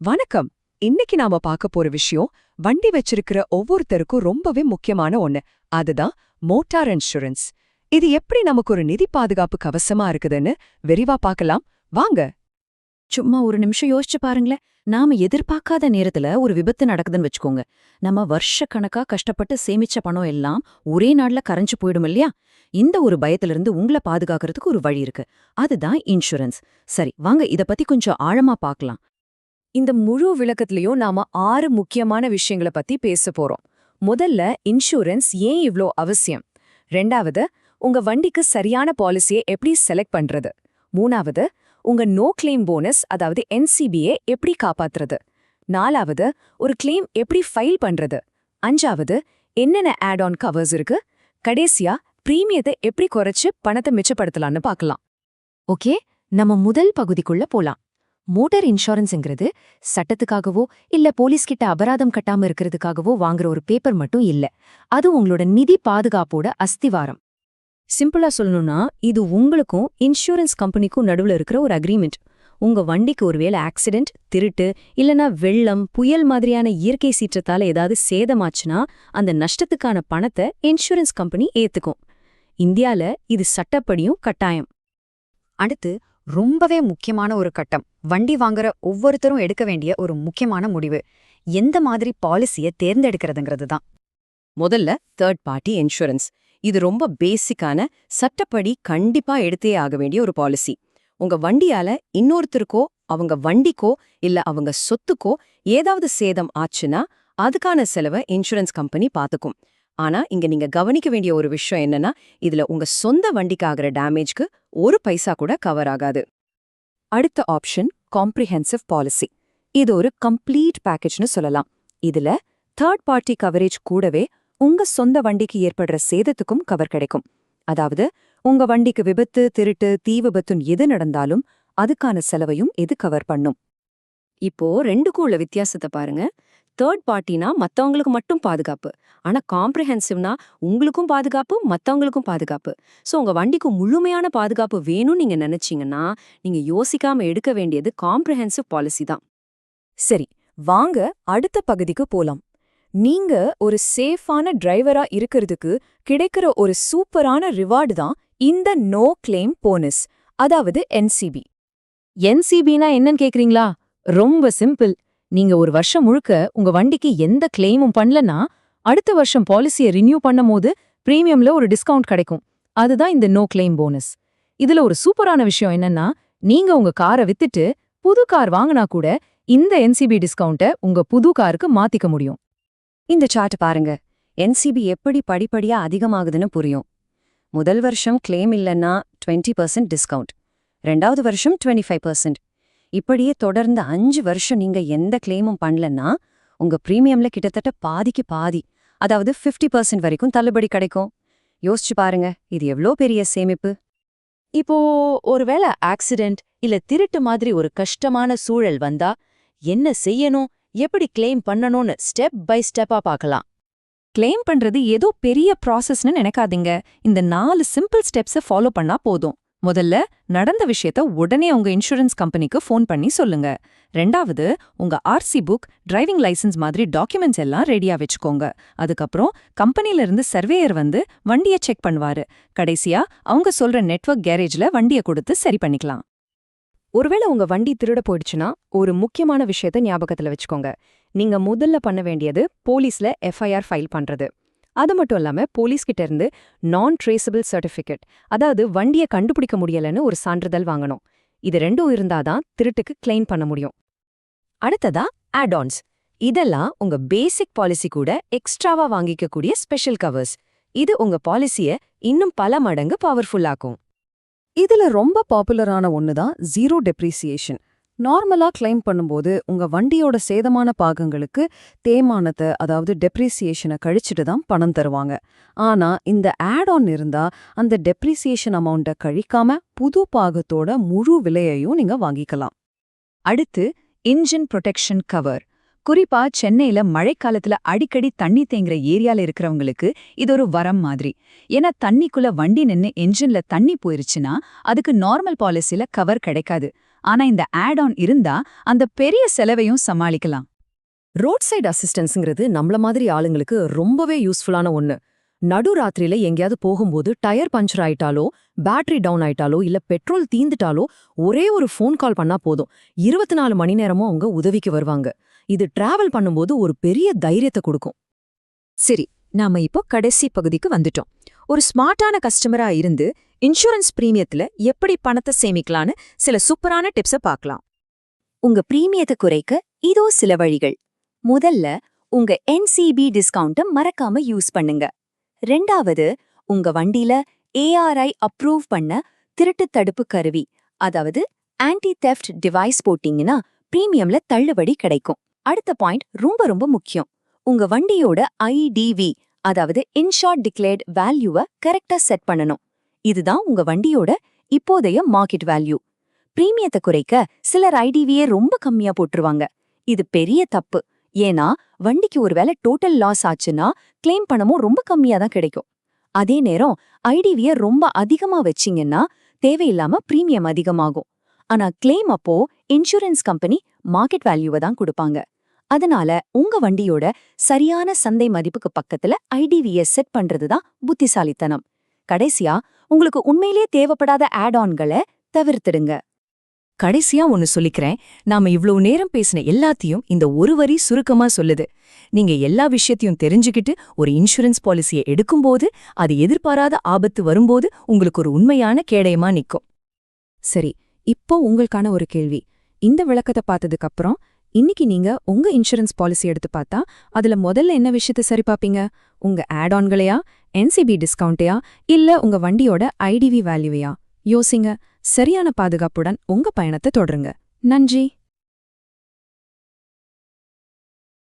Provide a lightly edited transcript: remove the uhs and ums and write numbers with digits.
வணக்கம். இன்னைக்கு நாம பார்க்க போற விஷயம் வண்டி வச்சிருக்கிற ஒவ்வொருத்தருக்கும் ரொம்பவே முக்கியமான ஒண்ணு. அதுதான் மோட்டார் இன்சூரன்ஸ். இது எப்படி நமக்கு ஒரு நிதி பாதுகாப்பு கவசமா இருக்குதுன்னு விரிவா பார்க்கலாம் வாங்க. சும்மா ஒரு நிமிஷம் யோசிச்சு பாருங்களேன். நாம எதிர்பார்க்காத நேரத்துல ஒரு விபத்து நடக்குதுன்னு வச்சுக்கோங்க. நம்ம வருஷக்கணக்கா கஷ்டப்பட்டு சேமிச்ச பணம் எல்லாம் ஒரே நாள்ல கரைஞ்சு போயிடும் இல்லையா? இந்த ஒரு பயத்திலிருந்து உங்களை பாதுகாக்கிறதுக்கு ஒரு வழி இருக்கு. அதுதான் இன்சூரன்ஸ். சரி, வாங்க இத பத்தி கொஞ்சம் ஆழமா பார்க்கலாம். இந்த முழு விளக்கத்திலயும் நாம 6 முக்கியமான விஷயங்களை பத்தி பேச போறோம். முதல்ல, இன்சூரன்ஸ் ஏன் இவ்ளோ அவசியம். ரெண்டாவது, உங்க வண்டிக்கு சரியான பாலிசியை எப்படி செலக்ட் பண்றது. மூணாவது, உங்க நோ கிளைம் போனஸ் அதாவது NCBயை எப்படி காப்பாத்துறது. நாலாவது, ஒரு கிளைம் எப்படி ஃபைல் பண்றது. அஞ்சாவது, என்னென்ன ஆட் ஆன் கவர்ஸ் இருக்கு. கடைசியா, பிரீமியத்தை எப்படி குறைச்சு பணத்தை மிச்சப்படுத்தலாம்னு பார்க்கலாம். ஓகே, நம்ம முதல் பகுதிக்குள்ள போலாம். மோட்டார் இன்சூரன்ஸ்ங்கிறது சட்டத்துக்காகவோ இல்ல போலீஸ் கிட்ட அபராதம் கட்டாம இருக்கிறதுக்காகவோ வாங்குற ஒரு பேப்பர் மட்டும் இல்ல. அது உங்களோட நிதி பாதுகாப்போட அஸ்திவாரம். சிம்பிளா சொல்லணும்னா, இது உங்களுக்கும் இன்சூரன்ஸ் கம்பெனிக்கும் நடுவுல இருக்கிற ஒரு அக்ரிமெண்ட். உங்க வண்டிக்கு ஒருவேளை ஆக்சிடென்ட், திருட்டு இல்லனா வெள்ளம், புயல் மாதிரியான இயற்கை சீற்றத்தால ஏதாவது சேதமாச்சுன்னா அந்த நஷ்டத்துக்கான பணத்தை இன்சூரன்ஸ் கம்பெனி ஏத்துக்கும். இந்தியால இது சட்டப்படியும் கட்டாயம். அடுத்து ரொம்பவே முக்கியமான ஒரு கட்டம், வண்டி வாங்குற ஒவ்வொருத்தரும் எடுக்க வேண்டிய ஒரு முக்கியமான முடிவு, எந்த மாதிரி பாலிசியை தேர்ந்தெடுக்கிறதுங்கிறது தான். முதல்ல தேர்ட் பார்ட்டி இன்சூரன்ஸ். இது ரொம்ப பேசிக்கான, சட்டப்படி கண்டிப்பா எடுத்தே ஆக வேண்டிய ஒரு பாலிசி. உங்க வண்டியால இன்னொருத்தருக்கோ அவங்க வண்டிக்கோ இல்ல அவங்க சொத்துக்கோ ஏதாவது சேதம் ஆச்சுன்னா அதுக்கான செலவை இன்சூரன்ஸ் கம்பெனி பாத்துக்கும். ஆனா இங்க நீங்க கவனிக்க வேண்டிய ஒரு விஷயம் என்னன்னா, இதுல உங்க சொந்த வண்டிக்கு ஆகிற டேமேஜ்க்கு ஒரு பைசா கூட கவர் ஆகாது. அடுத்த ஆப்ஷன் காம்ப்ரிஹென்சிவ் பாலிசி. இது ஒரு கம்ப்ளீட் பேக்கேஜ்னு சொல்லலாம். இதுல தேர்ட் பார்ட்டி கவரேஜ் கூடவே உங்க சொந்த வண்டிக்கு ஏற்படுற சேதத்துக்கும் கவர் கிடைக்கும். அதாவது உங்க வண்டிக்கு விபத்து, திருட்டு, தீ விபத்துன்னு எது நடந்தாலும் அதுக்கான செலவையும் இது கவர் பண்ணும். இப்போ ரெண்டுக்கும் உள்ள வித்தியாசத்தை பாருங்க. தேர்ட் பார்ட்டினா மத்தவங்களுக்கு மட்டும் பாதுகாப்பு, ஆனா காம்ப்ரிஹென்சிவ்னா உங்களுக்கும் பாதுகாப்பு, மத்தவங்களுக்கும் பாதுகாப்பு. சோ உங்க வண்டிக்கு முழுமையான பாதுகாப்பு வேணும்னு நீங்க நினைச்சீங்கன்னா நீங்க யோசிக்காம எடுக்க வேண்டியது காம்ப்ரிஹென்சிவ் பாலிசி தான். சரி, வாங்க அடுத்த பகுதிக்கு போலாம். நீங்க ஒரு சேஃபான டிரைவரா இருக்கிறதுக்கு கிடைக்கிற ஒரு சூப்பரான ரிவார்டு தான் இந்த நோ கிளைம் போனஸ், அதாவது NCB. NCBனா என்னன்னு கேக்குறீங்களா? ரொம்ப சிம்பிள். நீங்க ஒரு வருஷம் முழுக்க உங்க வண்டிக்கு எந்த கிளைமும் பண்ணலனா அடுத்த வருஷம் பாலிசியை ரினியூ பண்ணும்போது பிரீமியம்ல ஒரு டிஸ்கவுண்ட் கிடைக்கும். அதுதான் இந்த நோ கிளைம் போனஸ். இதுல ஒரு சூப்பரான விஷயம் என்னன்னா, நீங்க உங்க காரை வித்துட்டு புது கார் வாங்கினா கூட இந்த NCB டிஸ்கவுண்ட்டை உங்க புது காருக்கு மாத்திக்க முடியும். இந்த சார்ட் பாருங்க, NCB எப்படி படிப்படியா அதிகமாகுதுன்னு புரியும். முதல் வருஷம் கிளைம் இல்லைன்னா 20% டிஸ்கவுண்ட், ரெண்டாவது வருஷம் 25%. இப்படியே தொடர்ந்து 5 வருஷம் நீங்க எந்த கிளைமும் பண்ணலன்னா உங்க பிரீமியம்ல கிட்டத்தட்ட பாதிக்கு பாதி, அதாவது 50% வரைக்கும் தள்ளுபடி கிடைக்கும். யோசிச்சு பாருங்க, இது எவ்வளோ பெரிய சேமிப்பு. இப்போ ஒருவேளை ஆக்சிடென்ட் இல்ல திருட்டு மாதிரி ஒரு கஷ்டமான சூழல் வந்தா என்ன செய்யணும், எப்படி கிளைம் பண்ணணும்னு ஸ்டெப் பை ஸ்டெப்பா பார்க்கலாம். கிளைம் பண்றது ஏதோ பெரிய ப்ராசஸ்னு நினைக்காதீங்க. இந்த 4 சிம்பிள் ஸ்டெப்ஸை ஃபாலோ பண்ணா போதும். முதல்ல, நடந்த விஷயத்த உடனே உங்க இன்சூரன்ஸ் கம்பெனிக்கு ஃபோன் பண்ணி சொல்லுங்க. ரெண்டாவது, உங்க RC புக், டிரைவிங் லைசன்ஸ் மாதிரி டாக்குமெண்ட்ஸ் எல்லாம் ரெடியா வச்சுக்கோங்க. அதுக்கப்புறம் கம்பெனில இருந்து சர்வேயர் வந்து வண்டியை செக் பண்ணுவாரு. கடைசியா அவங்க சொல்ற நெட்வொர்க் கேரேஜ்ல வண்டியை கொடுத்து சரி பண்ணிக்கலாம். ஒருவேளை உங்க வண்டி திருட போயிடுச்சுன்னா ஒரு முக்கியமான விஷயத்த ஞாபகத்துல வச்சுக்கோங்க. நீங்க முதல்ல பண்ண வேண்டியது போலீஸ்ல FIR ஃபைல் பண்றது. அது மட்டும் இல்லாம போலீஸ்கிட்ட இருந்து நான் ட்ரேசபிள் சர்டிஃபிகேட், அதாவது வண்டியை கண்டுபிடிக்க முடியலன்னு ஒரு சான்றிதழ் வாங்கணும். இது ரெண்டும் இருந்தாதான் திருட்டுக்கு கிளைம் பண்ண முடியும். அடுத்ததா ஆட் ஆன்ஸ். இதெல்லாம் உங்க பேசிக் பாலிசி கூட எக்ஸ்ட்ராவா வாங்கிக்கக்கூடிய ஸ்பெஷல் கவர்ஸ். இது உங்க பாலிசியை இன்னும் பல மடங்கு பவர்ஃபுல்லாக்கும். இதுல ரொம்ப பாப்புலரான ஒண்ணுதான் ஜீரோ டெப்ரிசியேஷன். நார்மலா கிளைம் பண்ணும்போது உங்க வண்டியோட சேதமான பாகங்களுக்கு தேய்மானத்தை, அதாவது டெப்ரிசியேஷனை கழிச்சிட்டு தான் பணம் தருவாங்க. ஆனா இந்த ஆட் ஆன் இருந்தா அந்த டெப்ரிசியேஷன் அமௌண்ட்டை கழிக்காம புது பாகத்தோட முழு விலையையும் நீங்க வாங்கிக்கலாம். அடுத்து இன்ஜின் ப்ரொடெக்ஷன் கவர். குறிப்பா சென்னையில மழைக்காலத்துல அடிக்கடி தண்ணி தேங்குற ஏரியால இருக்கிறவங்களுக்கு இது ஒரு வரம் மாதிரி. ஏன்னா தண்ணிக்குள்ள வண்டி நின்னு என்ஜின்ல தண்ணி போயிருச்சுன்னா அதுக்கு நார்மல் பாலிசில கவர் கிடைக்காது. ஆனா இந்த ஆட் ஆன் இருந்தா அந்த பெரிய செலவையும் சமாளிக்கலாம். ரோட் சைடு அசிஸ்டன்ஸ்ங்கிறது நம்மள மாதிரி ஆளுங்களுக்கு ரொம்பவே யூஸ்ஃபுல்லான ஒண்ணு. நடுராத்திரியில எங்கேயாவது போகும்போது டயர் பஞ்சர் ஆயிட்டாலோ, பேட்டரி டவுன் ஆயிட்டாலோ, இல்ல பெட்ரோல் தீந்துட்டாலோ ஒரே ஒரு ஃபோன் கால் பண்ணா போதும், 24 மணி நேரமும் அவங்க உதவிக்கு வருவாங்க. இது டிராவல் பண்ணும்போது ஒரு பெரிய தைரியத்தை கொடுக்கும். சரி, நாம இப்போ கடைசி பகுதிக்கு வந்துட்டோம். ஒரு ஸ்மார்ட்டான கஸ்டமரா இருந்து இன்சூரன்ஸ் பிரீமியத்துல எப்படி பணத்தை சேமிக்கலான்னு சில சூப்பரான டிப்ஸை பார்க்கலாம். உங்க பிரீமியத்தை குறைக்க இதோ சில வழிகள். முதல்ல, உங்க NCB டிஸ்கவுண்ட்டை மறக்காம யூஸ் பண்ணுங்க. ரெண்டாவது, உங்க வண்டியில ARI அப்ரூவ் பண்ண திருட்டு தடுப்பு கருவி, அதாவது ஆன்டி தெஃப்ட் டிவைஸ் போட்டீங்கன்னா பிரீமியம்ல தள்ளுபடி கிடைக்கும். அடுத்த பாயிண்ட் ரொம்ப ரொம்ப முக்கியம். உங்க வண்டியோட IDV, அதாவது இன்ஷார்ட் டிக்ளேர்ட் வேல்யூவை கரெக்டா செட் பண்ணணும். இதுதான் உங்க வண்டியோட இப்போதைய மார்க்கெட் வேல்யூ. பிரீமியத்தை குறைக்க சிலர் IDVயே ரொம்ப கம்மியா போட்டுருவாங்க. இது பெரிய தப்பு. ஏன்னா வண்டிக்கு ஒருவேளை டோட்டல் லாஸ் ஆச்சுன்னா கிளைம் பணமும் ரொம்ப கம்மியா தான் கிடைக்கும். அதே நேரம் IDVய ரொம்ப அதிகமா வச்சீங்கன்னா தேவையில்லாம பிரீமியம் அதிகமாகும். ஆனா கிளைம் அப்போ இன்சூரன்ஸ் கம்பெனி மார்க்கெட் வேல்யூவை தான் கொடுப்பாங்க. அதனால உங்க வண்டியோட சரியான சந்தை மதிப்புக்கு பக்கத்துல IDVய செட் பண்றதுதான் புத்திசாலித்தனம். கடைசியா, உங்களுக்கு உண்மையிலேயே தேவைப்படாத ஆட் ஆன்களை தவிர்த்திடுங்க. கடைசியா ஒன்னு சொல்லிக்கிறேன். நாம இவ்வளவு நேரம் பேசின எல்லாத்தையும் இந்த ஒரு வரி சுருக்கமா சொல்லுது. நீங்க எல்லா விஷயத்தையும் தெரிஞ்சுக்கிட்டு ஒரு இன்சூரன்ஸ் பாலிசியை எடுக்கும்போது அது எதிர்பாராத ஆபத்து வரும்போது உங்களுக்கு ஒரு உண்மையான கேடயமா நிக்கும். சரி, இப்போ உங்களுக்கான ஒரு கேள்வி. இந்த விளக்கத்தை பார்த்ததுக்கு அப்புறம் இன்னைக்கு நீங்க உங்க இன்சூரன்ஸ் பாலிசி எடுத்து பார்த்தா அதுல முதல்ல என்ன விஷயத்தை சரி பாப்பீங்க? உங்க ஆட் ஆன்களையா, NCB டிஸ்கவுண்ட்டையா, இல்ல உங்க வண்டியோட IDV வேல்யூவையா? யோசிங்க. சரியான பாதுகாப்புடன் உங்க பயணத்தை தொடருங்க. நன்றி.